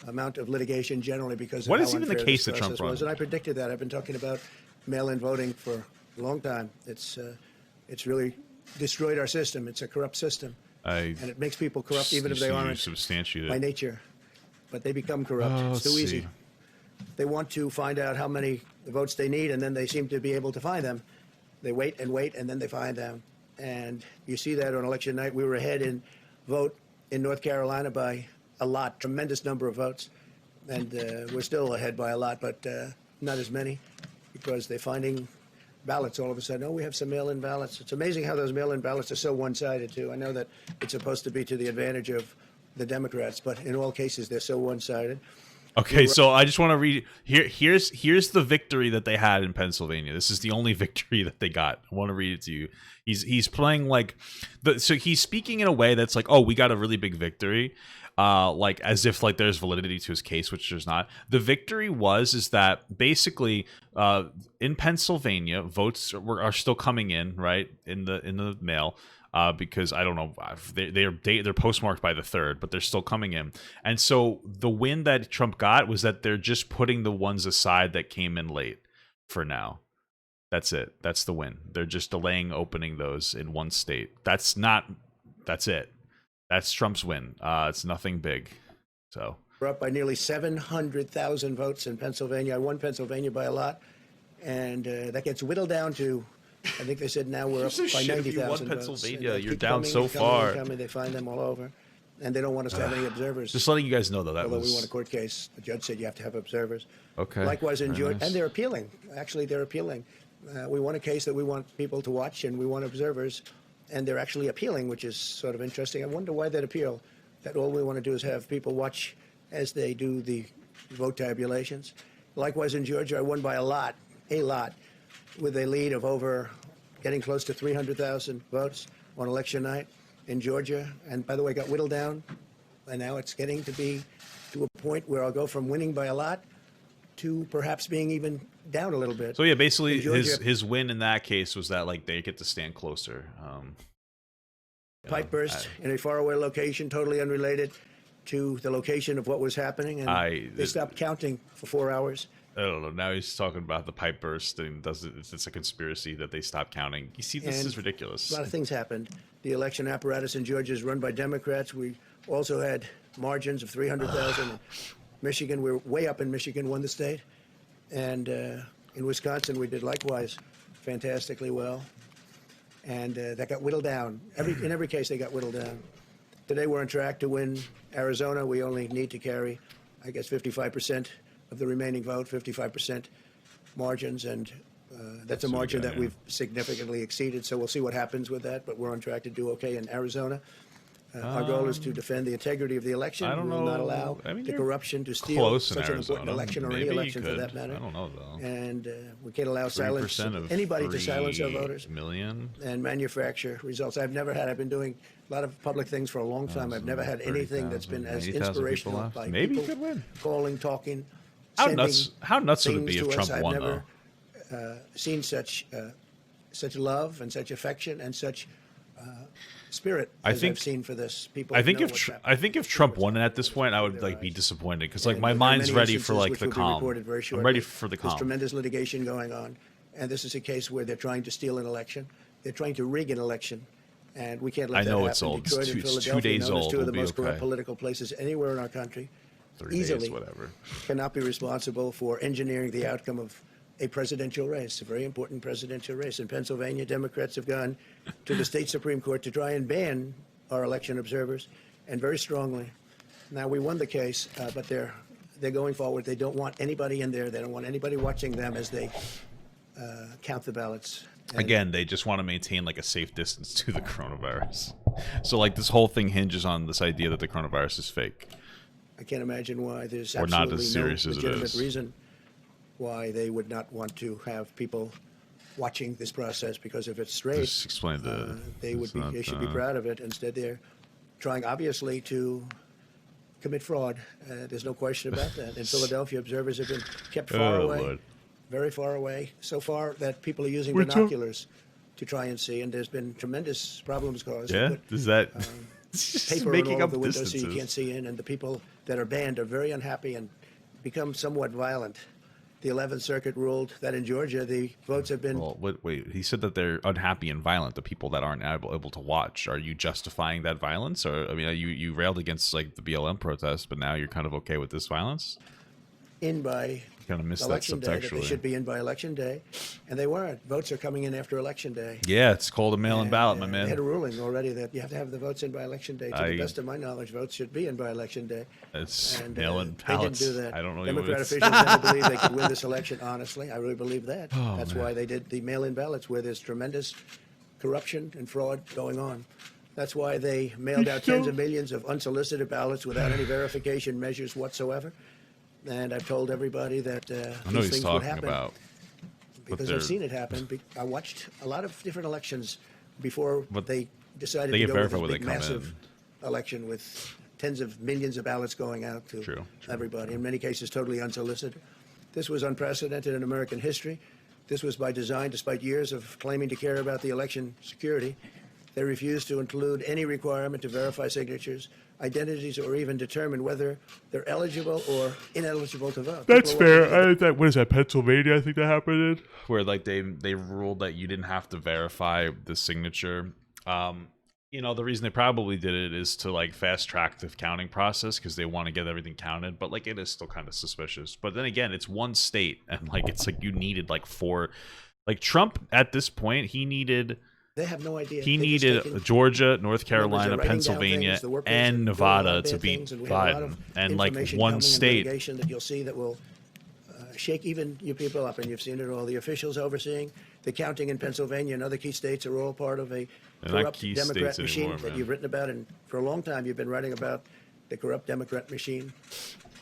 amount of litigation generally because of what how is even the unfair case this that Trump process won? was, and I predicted that. I've been talking about mail-in voting for a long time. It's really destroyed our system. It's a corrupt system, and it makes people corrupt even if they aren't by nature. But they become corrupt. It's too easy. They want to find out how many votes they need, and then they seem to be able to find them. They wait and wait, and then they find them. And you see that on election night. We were ahead in vote in North Carolina by a lot, tremendous number of votes, and we're still ahead by a lot, but not as many, because they're finding ballots all of a sudden. Oh, we have some mail-in ballots. It's amazing how those mail-in ballots are so one-sided, too. I know that it's supposed to be to the advantage of the Democrats, but in all cases, they're so one-sided. Okay, so I just want to read here's the victory that they had in Pennsylvania. This is the only victory that they got. I want to read it to you. He's playing like so he's speaking in a way that's like, oh, we got a really big victory. Like as if like there's validity to his case, which there's not. The victory is that basically in Pennsylvania, votes are still coming in, right, in the mail, because I don't know, they're postmarked by the 3rd, but they're still coming in. And so the win that Trump got was that they're just putting the ones aside that came in late for now. That's it. That's the win. They're just delaying opening those in one state. That's it. That's Trump's win. It's nothing big. So we're up by nearly 700,000 votes in Pennsylvania. I won Pennsylvania by a lot, and that gets whittled down to, I think they said now we're up by 90,000 votes. Pennsylvania, you're down so far. They find them all over, and they don't want us to have any observers. Just letting you guys know, though, Although we won a court case, the judge said you have to have observers. Okay. Likewise in Georgia, and they're appealing. Actually, they're appealing. We won a case that we want people to watch, and we want observers. And they're actually appealing, which is sort of interesting. I wonder why that appeal, that all we want to do is have people watch as they do the vote tabulations. Likewise, in Georgia, I won by a lot, with a lead of over getting close to 300,000 votes on election night in Georgia. And by the way, got whittled down, and now it's getting to be to a point where I'll go from winning by a lot to perhaps being even down a little bit. So yeah, basically his win in that case was that like they get to stand closer. Pipe burst in a faraway location, totally unrelated to the location of what was happening, and they stopped counting for 4 hours. I don't know. Now he's talking about the pipe burst and it's a conspiracy that they stopped counting. You see, this is ridiculous. A lot of things happened. The election apparatus in Georgia is run by Democrats. We also had margins of 300,000. Michigan, we're way up in Michigan, won the state. And in Wisconsin, we did likewise fantastically well. And that got whittled down. In every case, they got whittled down. Today, we're on track to win Arizona. We only need to carry, I guess, 55% of the remaining vote, 55% margins. And that's a margin that we've significantly exceeded. So we'll see what happens with that. But we're on track to do okay in Arizona. Our goal is to defend the integrity of the election. We will not allow the corruption to steal such an important election or any election for that matter. I don't know, though. And we can't allow anybody to silence our voters million and manufacture results. I've been doing a lot of public things for a long time. I've never had anything that's been as inspirational by people calling, talking, how nuts would it be if Trump won, though? I've never seen such love and such affection and such spirit I've seen for this. People. I think if Trump won it at this point, I would like be disappointed because like my mind's ready for like the calm. I'm ready for the calm. There's tremendous litigation going on, and this is a case where they're trying to steal an election. They're trying to rig an election, and we can't let that happen. I know it's old. Detroit and It's 2 Philadelphia, days known as old. two of the We'll most be corrupt okay. political places anywhere in our country. 3 Easily days, whatever. cannot be responsible for engineering the outcome of a presidential race, a very important presidential race. In Pennsylvania, Democrats have gone to the state Supreme Court to try and ban our election observers, and very strongly. Now, we won the case, but they're going forward. They don't want anybody in there. They don't want anybody watching them as they count the ballots. And again, they just want to maintain like a safe distance to the coronavirus. So like this whole thing hinges on this idea that the coronavirus is fake. I can't imagine why there's Or not absolutely as serious no as it legitimate is. reason why they would not want to have people watching this process, because if it's straight, Just explain the. they should be proud of it. Instead, they're trying, obviously, to commit fraud. There's no question about that. In Philadelphia, observers have been kept far away, Lord. very far away, so far that people are using binoculars to try and see, and there's been tremendous problems caused. Yeah, But, is that just paper making on all up of the windows distances? so you can't see in, and the people that are banned are very unhappy and become somewhat violent. The 11th Circuit ruled that in Georgia, the votes have been... Well, wait. He said that they're unhappy and violent. The people that aren't able to watch. Are you justifying that violence? Or I mean, you railed against like the BLM protest, but now you're kind of okay with this violence? in by You kind of missed that election day, that they subtextually. should be in by election day, and they weren't. Votes are coming in after election day. Yeah, it's called a mail-in And, ballot, my They had a man. ruling already that you have to have the votes in by election day. To the best of my knowledge, votes should be in by election day. It's And mail-in they ballots. didn't do that. I don't know Democrat what it's... officials never believed they could win this election, honestly. I really believe that. Oh, That's man. why they did the mail-in ballots, where there's tremendous corruption and fraud going on. That's why they mailed out tens of millions of unsolicited ballots without any verification measures whatsoever. And I've told everybody that I know these he's things would talking happen about. because they're- I've seen it happen. I watched a lot of different elections before But they decided they to get go with verified a when they big, come massive election with tens of millions of ballots going out to True. everybody, in many cases totally unsolicited. This was unprecedented in American history. This was by design, despite years of claiming to care about the election security. They refused to include any requirement to verify signatures, identities, or even determine whether they're eligible or ineligible to vote. That's People are fair. What is that? Pennsylvania, I think that happened in, where like they ruled that you didn't have to verify the signature. The reason they probably did it is to like fast track the counting process because they want to get everything counted. But like it is still kind of suspicious. But then again, it's one state, and like it's like you needed like four. Like Trump at this point, he needed. They have no idea. He They've just needed taken Georgia, North numbers, Carolina, they're writing down Pennsylvania, things, the workers are and doing a lot Nevada of to bad beat things, and we have a lot Biden. of And like information one coming in state. litigation that you'll see that will shake even you people up, and you've seen it all. The officials overseeing the counting in Pennsylvania and other key states are all part of a They're not corrupt key Democrat states machine anymore, that man. you've written about, and for a long time you've been writing about the corrupt Democrat machine.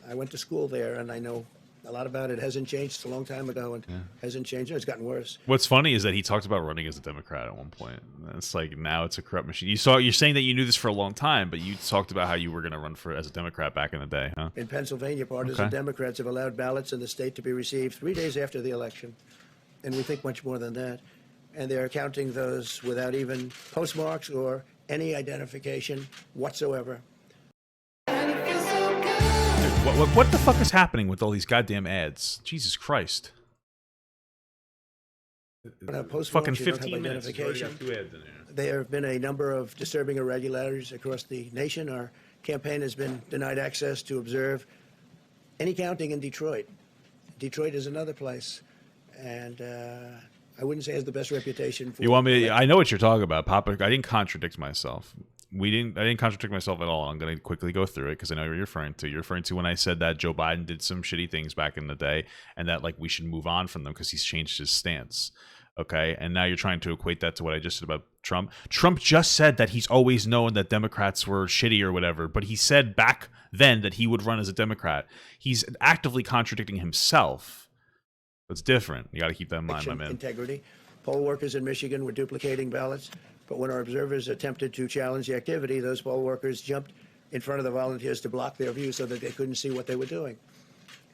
I went to school there, and I know a lot about it. Hasn't changed. It's a long time ago, and hasn't changed. It's gotten worse. What's funny is that he talked about running as a Democrat at one point. It's like now it's a corrupt machine. You're saying that you knew this for a long time, but you talked about how you were going to run for as a Democrat back in the day, huh? In Pennsylvania, partisan Okay. Democrats have allowed ballots in the state to be received 3 days after the election, and we think much more than that. And they're counting those without even postmarks or any identification whatsoever. What the fuck is happening with all these goddamn ads? Jesus Christ! Postmarks, Fucking you don't have 15 minutes. He's already identification. got 2 ads in here. There have been a number of disturbing irregularities across the nation. Our campaign has been denied access to observe any counting in Detroit. Detroit is another place, and I wouldn't say has the best reputation for. You want me? I know what you're talking about, Papa. I didn't contradict myself. I didn't contradict myself at all. I'm going to quickly go through it because I know what you're referring to. You're referring to when I said that Joe Biden did some shitty things back in the day, and that like we should move on from them because he's changed his stance. Okay, and now you're trying to equate that to what I just said about Trump. Trump just said that he's always known that Democrats were shitty or whatever, but he said back then that he would run as a Democrat. He's actively contradicting himself. It's different. You got to keep that in mind, my election man. integrity. Poll workers in Michigan were duplicating ballots, but when our observers attempted to challenge the activity, those poll workers jumped in front of the volunteers to block their view so that they couldn't see what they were doing.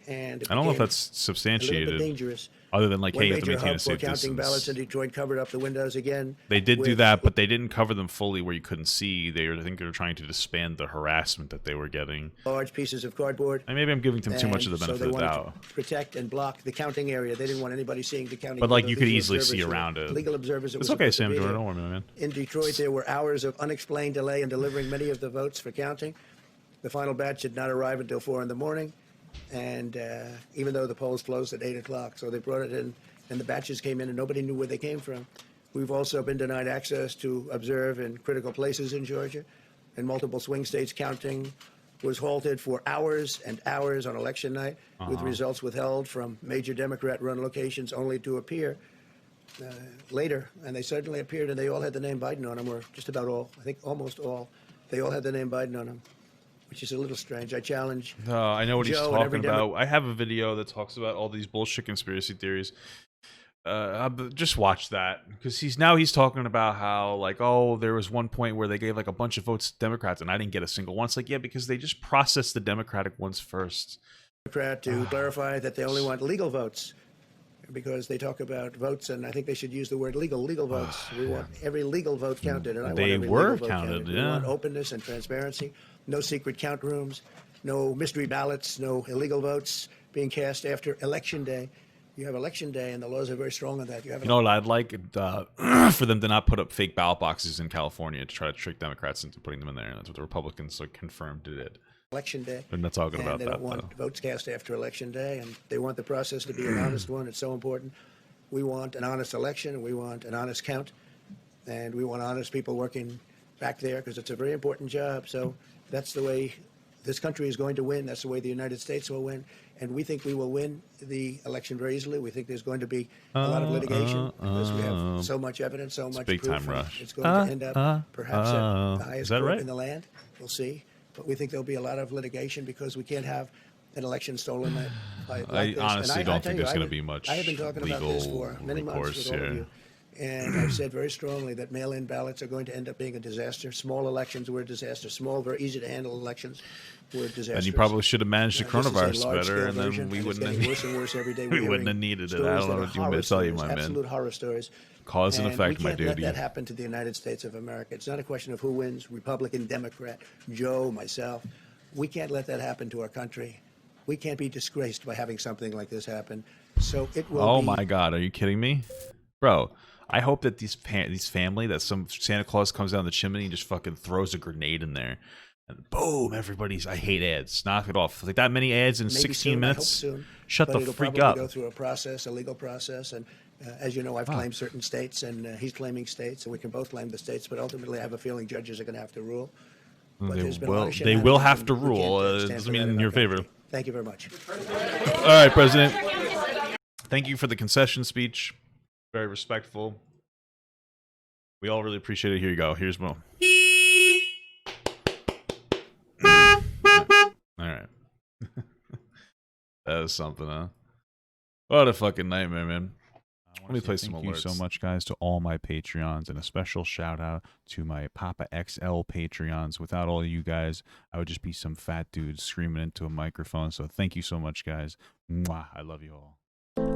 And I don't know if became that's a little bit substantiated, dangerous. other than like, One hey, you have to major maintain a hub for safe counting ballots in distance. Detroit covered up the windows again. They did do with- that, but they didn't cover them fully where you couldn't see. I think they were trying to disband the harassment that they were getting. large pieces of cardboard. And maybe I'm giving them too much of the And benefit so of they the wanted doubt. to protect and block the counting area. They didn't want anybody seeing the counting. But, like, although you could these were easily see observers who were around it. Legal observers. That It's were okay, supposed to Sam be Jordan. there. Don't worry, man. In Detroit, there were hours of unexplained delay in delivering many of the votes for counting. The final batch did not arrive until 4 in the morning. And even though the polls closed at 8 o'clock, so they brought it in, and the batches came in, and nobody knew where they came from. We've also been denied access to observe in critical places in Georgia. In multiple swing states, counting was halted for hours and hours on election night, with results withheld from major Democrat-run locations only to appear later. And they certainly appeared, and they all had the name Biden on them, or just about all. I think almost all. They all had the name Biden on them, which is a little strange. I challenge I know what he's Joe and every talking about. I have a video that talks about all these bullshit conspiracy theories. Just watch that, because he's talking about how, like, oh, there was one point where they gave like a bunch of votes to Democrats and I didn't get a single one. It's like, yeah, because they just processed the Democratic ones first. Democrat to clarify that they only want legal votes, because they talk about votes, and I think they should use the word legal votes. We want every legal vote counted, and I want every legal vote counted. We want openness and transparency, no secret count rooms, no mystery ballots, no illegal votes being cast after Election Day. You have Election Day, and the laws are very strong on that. You know what I'd like? For them to not put up fake ballot boxes in California to try to trick Democrats into putting them in there. And that's what the Republicans confirmed did. Election Day. They're not talking about that. They don't want votes cast after Election Day, and they want the process to be an honest one. It's so important. We want an honest election, and we want an honest count, and we want honest people working back there, because it's a very important job. So that's the way this country is going to win. That's the way the United States will win. And we think we will win the election very easily. We think there's going to be a lot of litigation because we have so much evidence, so much big proof. Time rush. It's going to end up perhaps at the highest court right? in the land. We'll see. But we think there'll be a lot of litigation, because we can't have an election stolen like I this. honestly don't think there's going to be much I have been talking about this for many months with all of you. And I've said very strongly that mail-in ballots are going to end up being a disaster. Small elections were a disaster. Small, very easy to handle elections were disastrous. And you probably should have managed the coronavirus better, and then we wouldn't have, worse and worse every day. we wouldn't have needed it. I don't know what you want me to tell you, my man. Absolute horror stories. Cause and effect, my dude. We can't let that happen to the United States of America. It's not a question of who wins, Republican, Democrat, Joe, myself. We can't let that happen to our country. We can't be disgraced by having something like this happen. So it will Oh my God, are you kidding me? Bro, I hope that these family, that some Santa Claus comes down the chimney and just fucking throws a grenade in there. And boom, everybody's, I hate ads. Knock it off. Like that many ads in 16 minutes? Soon, Shut the freak up. Go through a process, a legal process. And as you know, I've claimed certain states, and he's claiming states, and we can both claim the states. But ultimately, I have a feeling judges are going to have to rule. But They will have to rule. It doesn't mean in your favor. Thank you very much. All right, President. Thank you for the concession speech. Very respectful. We all really appreciate it. Here you go. Here's Mo. All right. That was something, huh? What a fucking nightmare, man. Let me play some alerts. Thank you so much, guys, to all my Patreons, and a special shout out to my Papa XL Patreons. Without all you guys, I would just be some fat dude screaming into a microphone. So thank you so much, guys. Mwah. I love you all.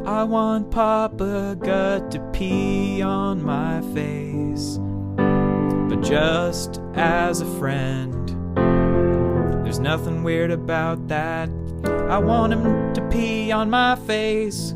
I want Papa Gut to pee on my face, but just as a friend. There's nothing weird about that. I want him to pee on my face.